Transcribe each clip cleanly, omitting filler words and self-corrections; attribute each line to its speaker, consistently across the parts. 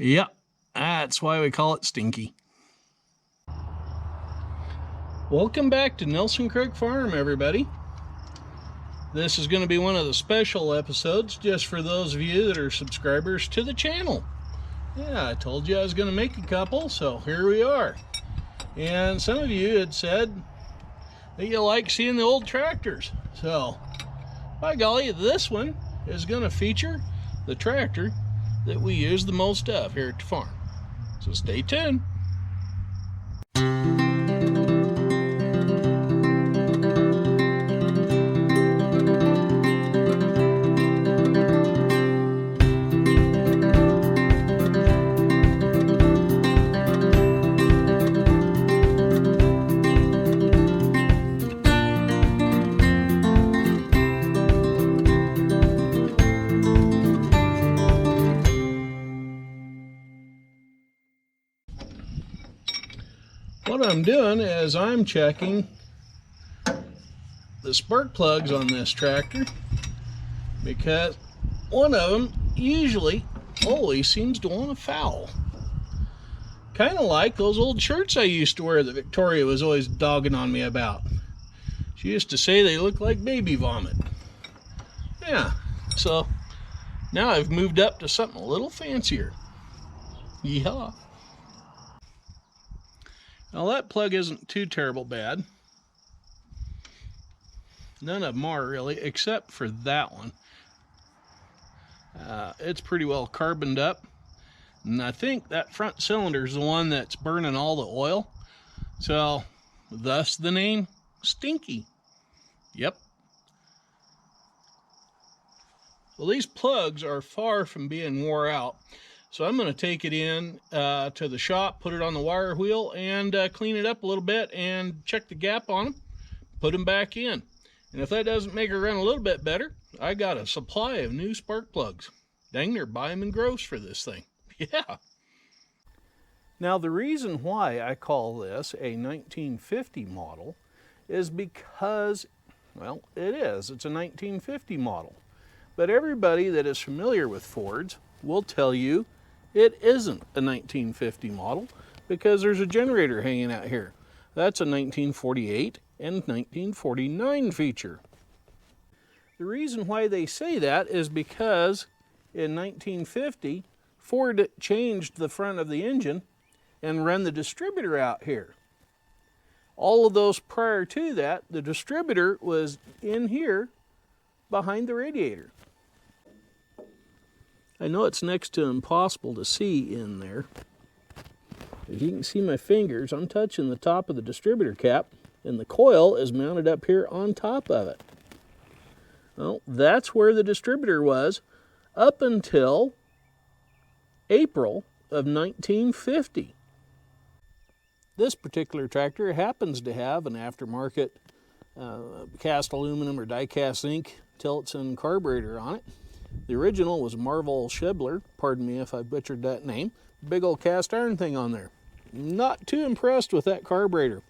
Speaker 1: Yep, that's why we call it Stinky. Welcome back to Nelson Creek Farm, everybody. This is going to be one of the special episodes just for those of you that are subscribers to the channel. Yeah, I told you I was going to make a couple, so here we are. And some of you had said that you like seeing the old tractors. So, by golly, this one is going to feature the tractor that we use the most of here at the farm. So stay tuned. What I'm doing is I'm checking the spark plugs on this tractor because one of them usually always seems to want to foul. Kind of like those old shirts I used to wear that Victoria was always dogging on me about. She used to say they look like baby vomit. Yeah, so now I've moved up to something a little fancier. Yeah. Now that plug isn't too terrible bad. None of them are really, except for that one. It's pretty well carboned up. And I think that front cylinder is the one that's burning all the oil. So, thus the name Stinky. Yep. Well, these plugs are far from being wore out. So I'm going to take it in to the shop, put it on the wire wheel, and clean it up a little bit and check the gap on them, put them back in. And if that doesn't make it run a little bit better, I got a supply of new spark plugs. Dang, they're buy them in gross for this thing. Yeah. Now the reason why I call this a 1950 model is because, well, it is. It's a 1950 model. But everybody that is familiar with Fords will tell you it isn't a 1950 model because there's a generator hanging out here. That's a 1948 and 1949 feature. The reason why they say that is because in 1950, Ford changed the front of the engine and ran the distributor out here. All of those prior to that, the distributor was in here behind the radiator. I know it's next to impossible to see in there. If you can see my fingers, I'm touching the top of the distributor cap, and the coil is mounted up here on top of it. Well, that's where the distributor was up until April of 1950. This particular tractor happens to have an aftermarket cast aluminum or die-cast zinc Tillotson carburetor on it. The original was Marvel Schebler, pardon me if I butchered that name. Big old cast iron thing on there. Not too impressed with that carburetor.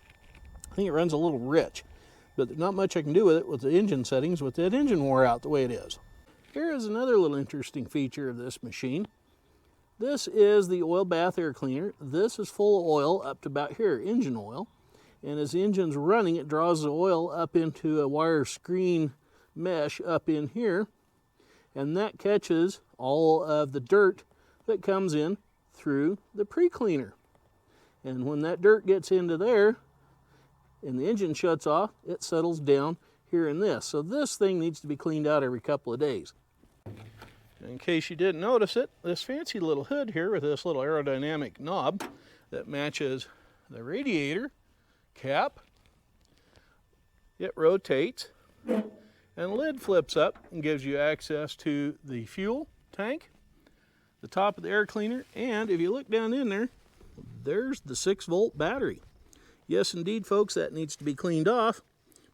Speaker 1: I think it runs a little rich, but there's not much I can do with it with the engine settings with that engine wore out the way it is. Here is another little interesting feature of this machine. This is the oil bath air cleaner. This is full of oil up to about here, engine oil. And as the engine's running, it draws the oil up into a wire screen mesh up in here. And that catches all of the dirt that comes in through the pre-cleaner. And when that dirt gets into there and the engine shuts off, it settles down here in this. So this thing needs to be cleaned out every couple of days. In case you didn't notice it, this fancy little hood here with this little aerodynamic knob that matches the radiator cap, it rotates. And the lid flips up and gives you access to the fuel tank, the top of the air cleaner, and if you look down in there, there's the 6-volt battery. Yes, indeed, folks, that needs to be cleaned off,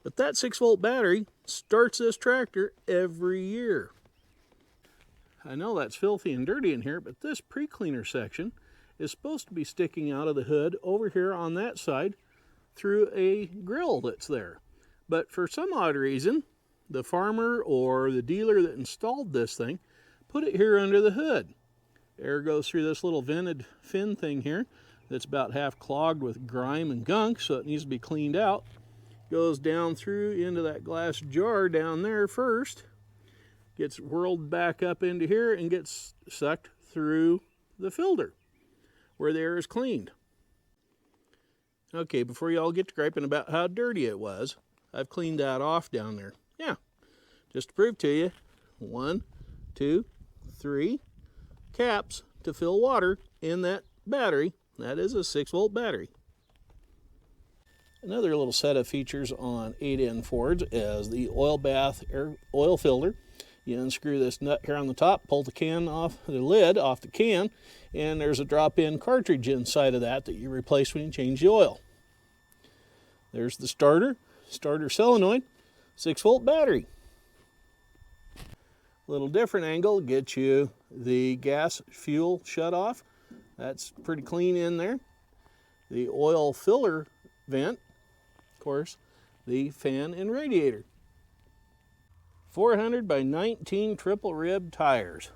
Speaker 1: but that 6-volt battery starts this tractor every year. I know that's filthy and dirty in here, but this pre-cleaner section is supposed to be sticking out of the hood over here on that side through a grill that's there. But for some odd reason, the farmer or the dealer that installed this thing put it here under the hood. Air goes through this little vented fin thing here that's about half clogged with grime and gunk, so it needs to be cleaned out. Goes down through into that glass jar down there first, gets whirled back up into here and gets sucked through the filter where the air is cleaned. Okay, before you all get to griping about how dirty it was, I've cleaned that off down there. Yeah, just to prove to you, 1, 2, 3 caps to fill water in that battery. That is a 6-volt battery. Another little set of features on 8N Fords is the oil bath oil filter. You unscrew this nut here on the top, pull the can off, the lid off the can, and there's a drop-in cartridge inside of that you replace when you change the oil. There's the starter solenoid, 6-volt battery. A little different angle gets you the gas fuel shut off. That's pretty clean in there. The oil filler vent, of course, the fan and radiator. 400 by 19 triple rib tires.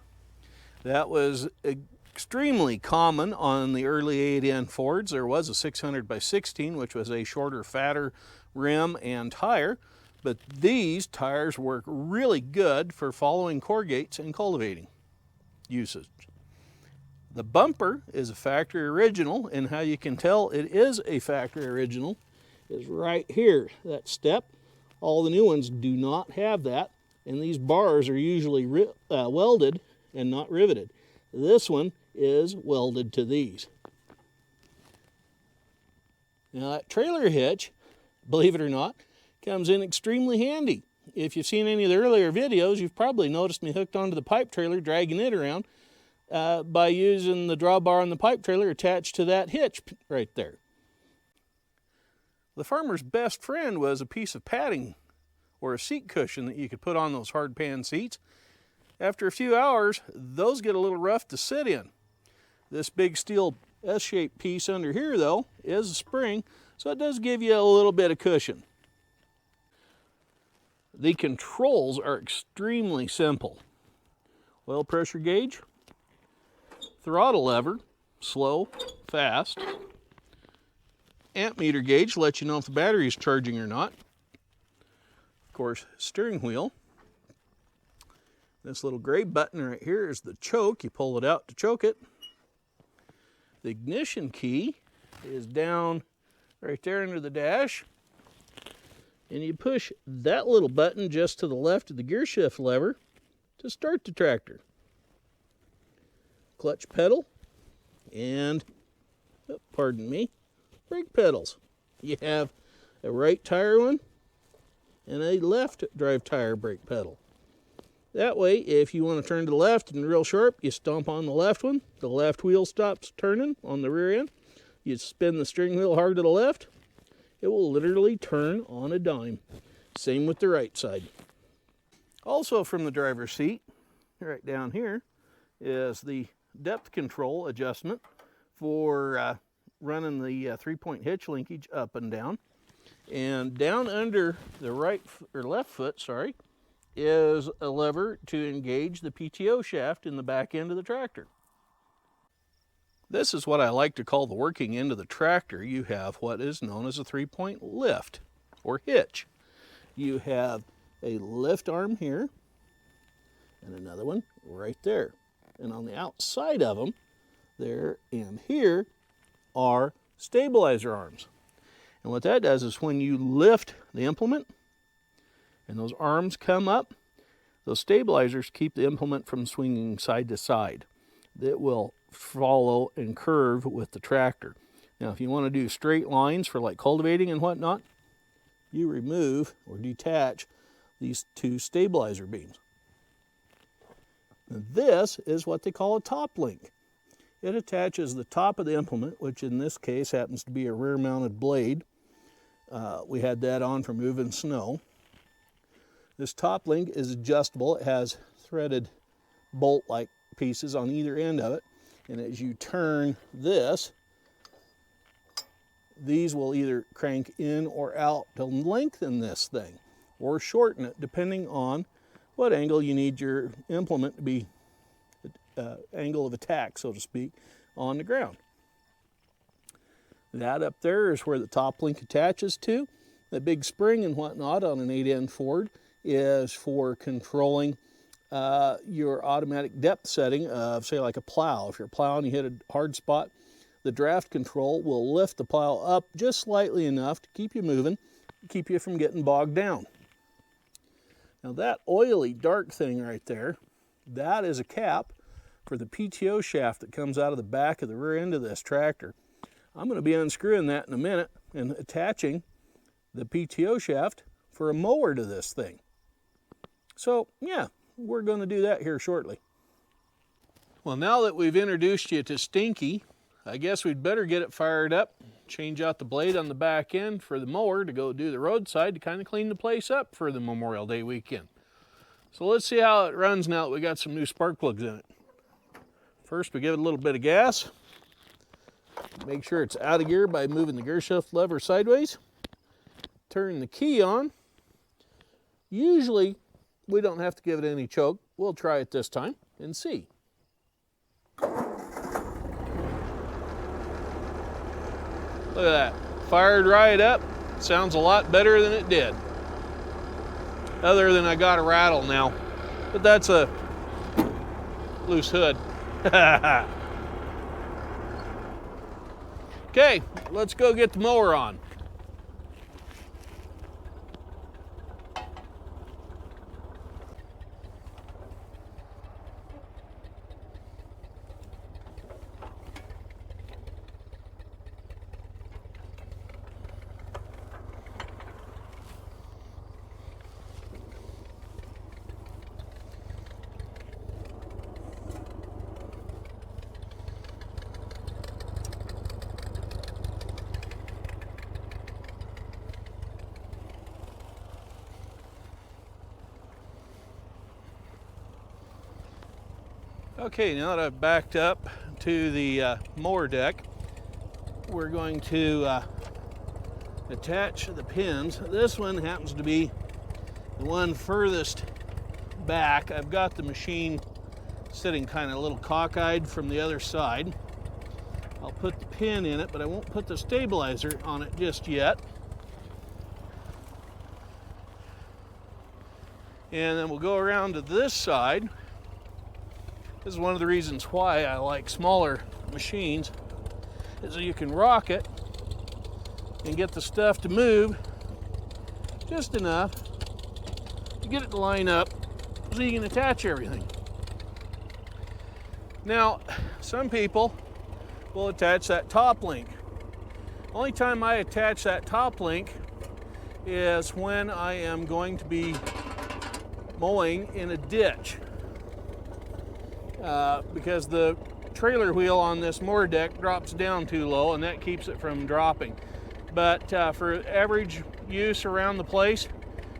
Speaker 1: That was extremely common on the early 8N Fords. There was a 600 by 16, which was a shorter, fatter rim and tire, but these tires work really good for following corrugates and cultivating usage. The bumper is a factory original, and how you can tell it is a factory original is right here, that step. All the new ones do not have that, and these bars are usually welded and not riveted. This one is welded to these. Now that trailer hitch, believe it or not, comes in extremely handy. If you've seen any of the earlier videos, you've probably noticed me hooked onto the pipe trailer, dragging it around by using the drawbar on the pipe trailer attached to that hitch right there. The farmer's best friend was a piece of padding or a seat cushion that you could put on those hard pan seats. After a few hours, those get a little rough to sit in. This big steel S-shaped piece under here, though, is a spring, so it does give you a little bit of cushion. The controls are extremely simple. Oil pressure gauge, throttle lever, slow, fast. Amp meter gauge lets you know if the battery is charging or not. Of course, steering wheel. This little gray button right here is the choke. You pull it out to choke it. The ignition key is down right there under the dash. And you push that little button just to the left of the gear shift lever to start the tractor. Clutch pedal and, pardon me, brake pedals. You have a right tire one and a left drive tire brake pedal. That way, if you want to turn to the left and real sharp, you stomp on the left one. The left wheel stops turning on the rear end. You spin the steering wheel hard to the left. It will literally turn on a dime. Same with the right side. Also from the driver's seat, right down here, is the depth control adjustment for running the 3-point hitch linkage up and down. And down under the left foot, is a lever to engage the PTO shaft in the back end of the tractor. This is what I like to call the working end of the tractor. You have what is known as a 3-point lift or hitch. You have a lift arm here and another one right there. And on the outside of them, there and here, are stabilizer arms. And what that does is when you lift the implement and those arms come up, those stabilizers keep the implement from swinging side to side. It will follow and curve with the tractor. Now, if you want to do straight lines for like cultivating and whatnot, you remove or detach these two stabilizer beams. Now, this is what they call a top link. It attaches the top of the implement, which in this case happens to be a rear-mounted blade. We had that on for moving snow. This top link is adjustable. It has threaded bolt-like pieces on either end of it. And as you turn this, these will either crank in or out to lengthen this thing or shorten it, depending on what angle you need your implement to be angle of attack, so to speak, on the ground. That up there is where the top link attaches to. The big spring and whatnot on an 8N Ford is for controlling your automatic depth setting of, say, like a plow. If you're plowing, you hit a hard spot, the draft control will lift the plow up just slightly enough to keep you moving, keep you from getting bogged down. Now that oily dark thing right there, that is a cap for the PTO shaft that comes out of the back of the rear end of this tractor. I'm going to be unscrewing that in a minute and attaching the PTO shaft for a mower to this thing. So yeah, we're going to do that here shortly. Well, now that we've introduced you to Stinky, I guess we'd better get it fired up, change out the blade on the back end for the mower to go do the roadside to kind of clean the place up for the Memorial Day weekend. So let's see how it runs now that we got some new spark plugs in it. First, we give it a little bit of gas. Make sure it's out of gear by moving the gear shift lever sideways. Turn the key on. Usually, we don't have to give it any choke. We'll try it this time and see. Look at that, fired right up. Sounds a lot better than it did. Other than I got a rattle now, but that's a loose hood. Okay, let's go get the mower on. Okay, now that I've backed up to the mower deck, we're going to attach the pins. This one happens to be the one furthest back. I've got the machine sitting kind of a little cockeyed from the other side. I'll put the pin in it, but I won't put the stabilizer on it just yet. And then we'll go around to this side. This is one of the reasons why I like smaller machines, is that you can rock it and get the stuff to move just enough to get it to line up so you can attach everything. Now, some people will attach that top link. Only time I attach that top link is when I am going to be mowing in a ditch. Because the trailer wheel on this mower deck drops down too low and that keeps it from dropping. But for average use around the place,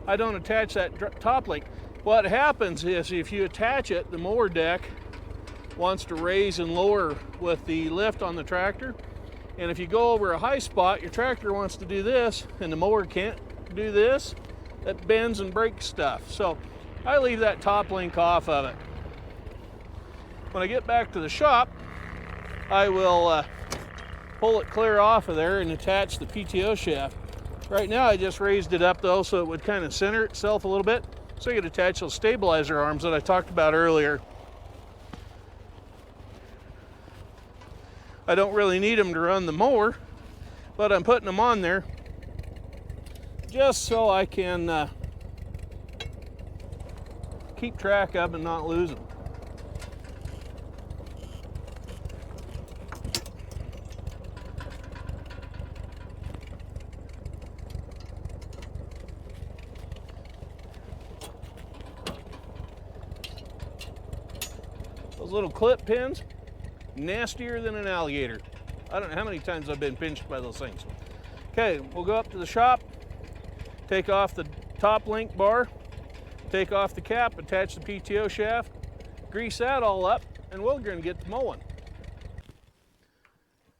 Speaker 1: I don't attach that top link. What happens is if you attach it, the mower deck wants to raise and lower with the lift on the tractor. And if you go over a high spot, your tractor wants to do this and the mower can't do this. That bends and breaks stuff. So I leave that top link off of it. When I get back to the shop, I will pull it clear off of there and attach the PTO shaft. Right now I just raised it up though so it would kind of center itself a little bit so you could attach those stabilizer arms that I talked about earlier. I don't really need them to run the mower, but I'm putting them on there just so I can keep track of and not lose them. Those little clip pins, nastier than an alligator. I don't know how many times I've been pinched by those things. Okay, we'll go up to the shop, take off the top link bar, take off the cap, attach the PTO shaft, grease that all up, and we're going to get to mowing.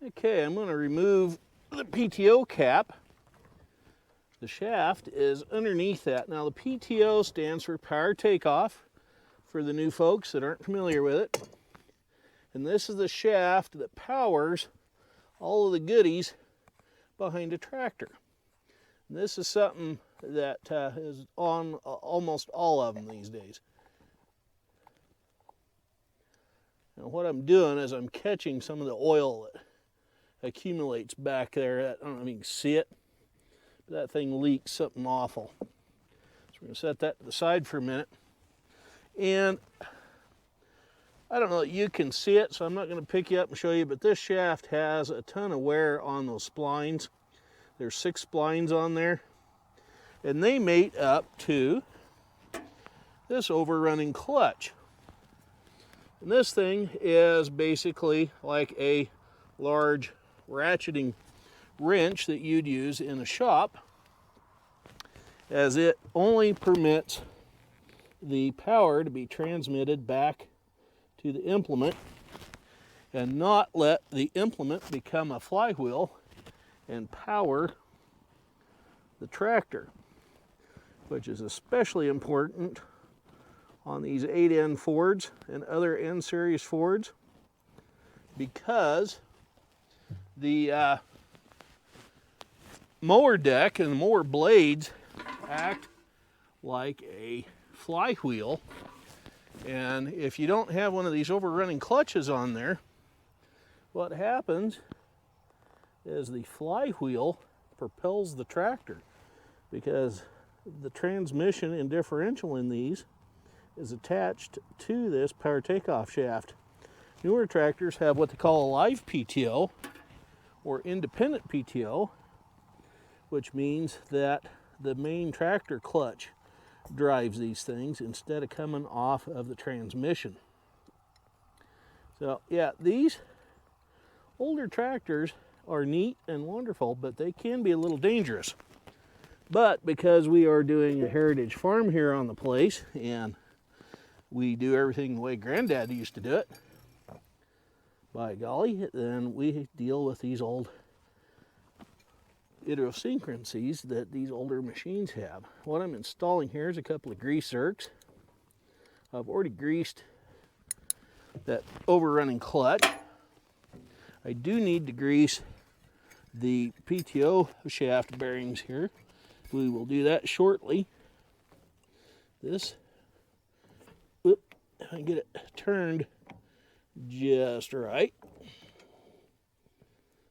Speaker 1: Okay, I'm going to remove the PTO cap. The shaft is underneath that. Now the PTO stands for power takeoff, for the new folks that aren't familiar with it. And this is the shaft that powers all of the goodies behind a tractor. And this is something that is on almost all of them these days. Now what I'm doing is I'm catching some of the oil that accumulates back there. I don't know if you can see it, but that thing leaks something awful. So we're going to set that to the side for a minute. And I don't know that you can see it, so I'm not going to pick you up and show you, but this shaft has a ton of wear on those splines. There's 6 splines on there, and they mate up to this overrunning clutch. And this thing is basically like a large ratcheting wrench that you'd use in a shop, as it only permits the power to be transmitted back to the implement and not let the implement become a flywheel and power the tractor, which is especially important on these 8N Fords and other N-series Fords, because the mower deck and the mower blades act like a flywheel. And if you don't have one of these overrunning clutches on there, what happens is the flywheel propels the tractor, because the transmission and differential in these is attached to this power takeoff shaft. Newer tractors have what they call a live PTO or independent PTO, which means that the main tractor clutch drives these things instead of coming off of the transmission. So yeah, these older tractors are neat and wonderful, but they can be a little dangerous. But because we are doing a heritage farm here on the place, and we do everything the way Granddad used to do it, by golly, then we deal with these old idiosyncrasies that these older machines have. What I'm installing here is a couple of grease zerks. I've already greased that overrunning clutch. I do need to grease the PTO shaft bearings here. We will do that shortly. This, whoop, I get it turned just right.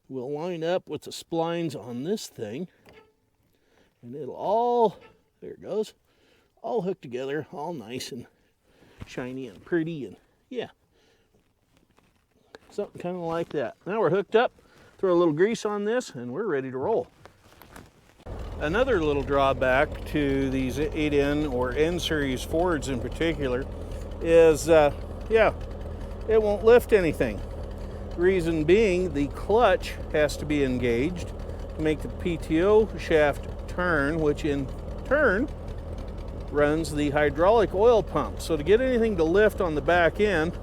Speaker 1: We'll line up with the splines on this thing, and it'll all, there it goes, all hooked together, all nice and shiny and pretty, and yeah, something kind of like that. Now we're hooked up, throw a little grease on this, and we're ready to roll. Another little drawback to these 8N or N-series Fords in particular is, yeah, it won't lift anything. Reason being, the clutch has to be engaged to make the PTO shaft turn, which in turn runs the hydraulic oil pump. So to get anything to lift on the back end,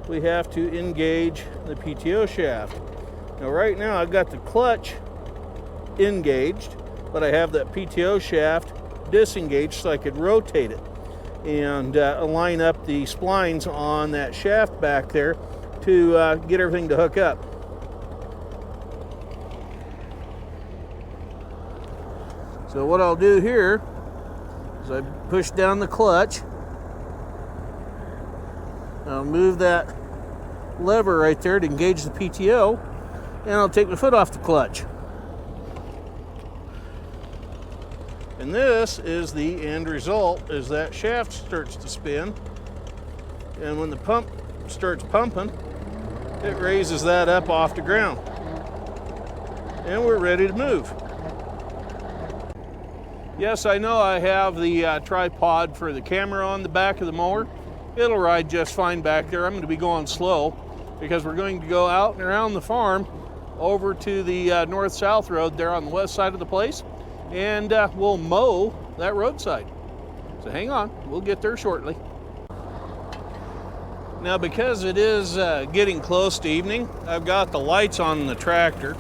Speaker 1: we have to engage the PTO shaft. Now right now I've got the clutch engaged, but I have that PTO shaft disengaged so I could rotate it and line up the splines on that shaft back there to get everything to hook up. So what I'll do here is I push down the clutch. I'll move that lever right there to engage the PTO, and I'll take my foot off the clutch. And this is the end result, is that shaft starts to spin, and when the pump starts pumping, it raises that up off the ground. And we're ready to move. Yes, I know I have the tripod for the camera on the back of the mower. It'll ride just fine back there. I'm going to be going slow because we're going to go out and around the farm over to the north-south road there on the west side of the place, and we'll mow that roadside. So hang on, we'll get there shortly. Now, because it is getting close to evening, I've got the lights on the tractor.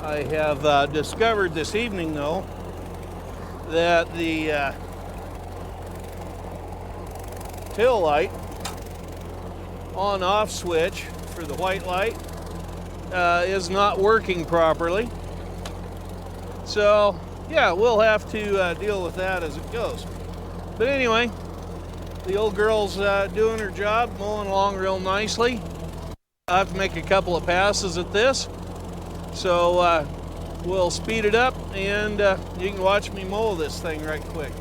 Speaker 1: I have discovered this evening, though, that the tail light on-off switch for the white light is not working properly. So yeah, we'll have to deal with that as it goes. But anyway, the old girl's doing her job, mowing along real nicely. I have to make a couple of passes at this, so we'll speed it up, and you can watch me mow this thing right quick.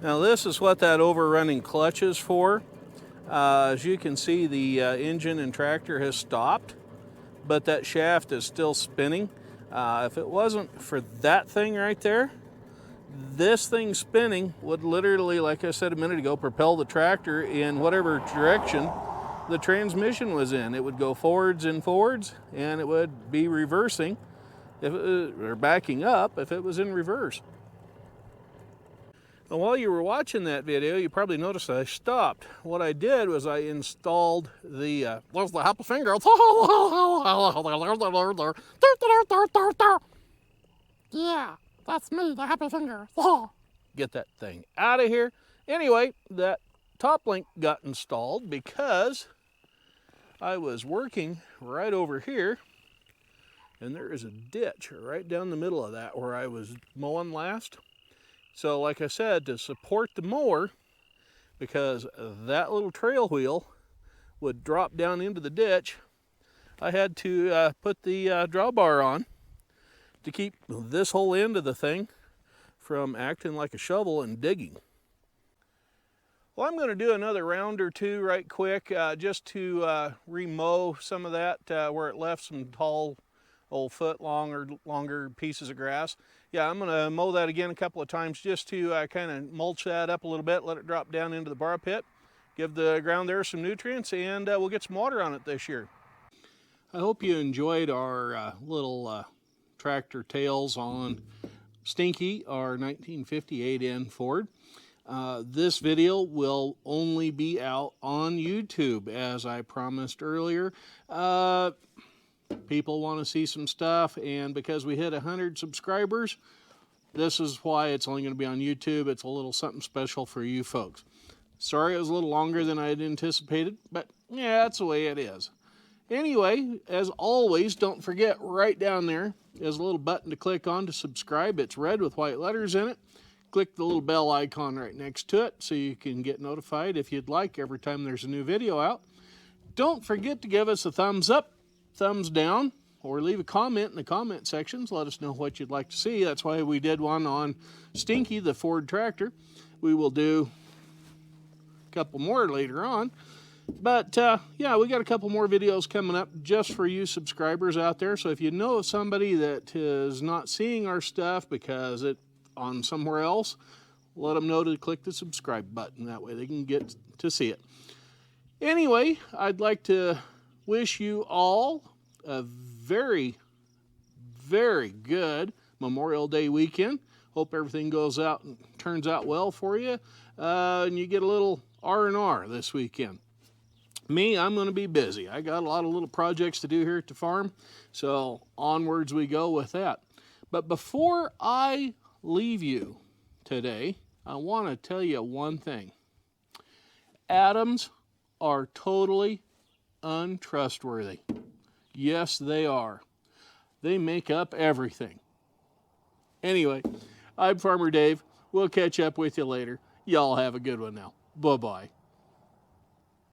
Speaker 1: Now this is what that overrunning clutch is for. As you can see, the engine and tractor has stopped, but that shaft is still spinning. If it wasn't for that thing right there, this thing spinning would literally, like I said a minute ago, propel the tractor in whatever direction the transmission was in. It would go forwards and forwards, and it would be reversing if it was, or backing up if it was in reverse. And while you were watching that video, you probably noticed I stopped. What I did was I installed the, where's the happy finger? Yeah, that's me, the happy finger. Get that thing out of here. Anyway, that top link got installed because I was working right over here, and there is a ditch right down the middle of that where I was mowing last. So like I said, to support the mower, because that little trail wheel would drop down into the ditch, I had to put the drawbar on to keep this whole end of the thing from acting like a shovel and digging. Well, I'm going to do another round or two right quick, just to remow some of that where it left some tall, old foot long or longer pieces of grass. Yeah, I'm going to mow that again a couple of times just to kind of mulch that up a little bit, let it drop down into the bar pit, give the ground there some nutrients, and we'll get some water on it this year. I hope you enjoyed our little tractor tales on Stinky, our 1958N Ford. This video will only be out on YouTube, as I promised earlier. People want to see some stuff, and because we hit 100 subscribers, this is why it's only going to be on YouTube. It's a little something special for you folks. Sorry it was a little longer than I had anticipated, but yeah, that's the way it is. Anyway, as always, don't forget, right down there is a little button to click on to subscribe. It's red with white letters in it. Click the little bell icon right next to it so you can get notified if you'd like every time there's a new video out. Don't forget to give us a thumbs up, thumbs down, or leave a comment in the comment sections. Let us know what you'd like to see. That's why we did one on Stinky, the Ford tractor. We will do a couple more later on. But yeah, we got a couple more videos coming up just for you subscribers out there. So if you know of somebody that is not seeing our stuff because it's on somewhere else, let them know to click the subscribe button. That way they can get to see it. Anyway, I'd like to wish you all a very, very good Memorial Day weekend. Hope everything goes out and turns out well for you, and you get a little R&R this weekend. Me, I'm going to be busy. I got a lot of little projects to do here at the farm, so onwards we go with that. But before I leave you today, I want to tell you one thing. Atoms are totally untrustworthy. Yes, they are. They make up everything. Anyway, I'm Farmer Dave. We'll catch up with you later. Y'all have a good one now. Bye-bye.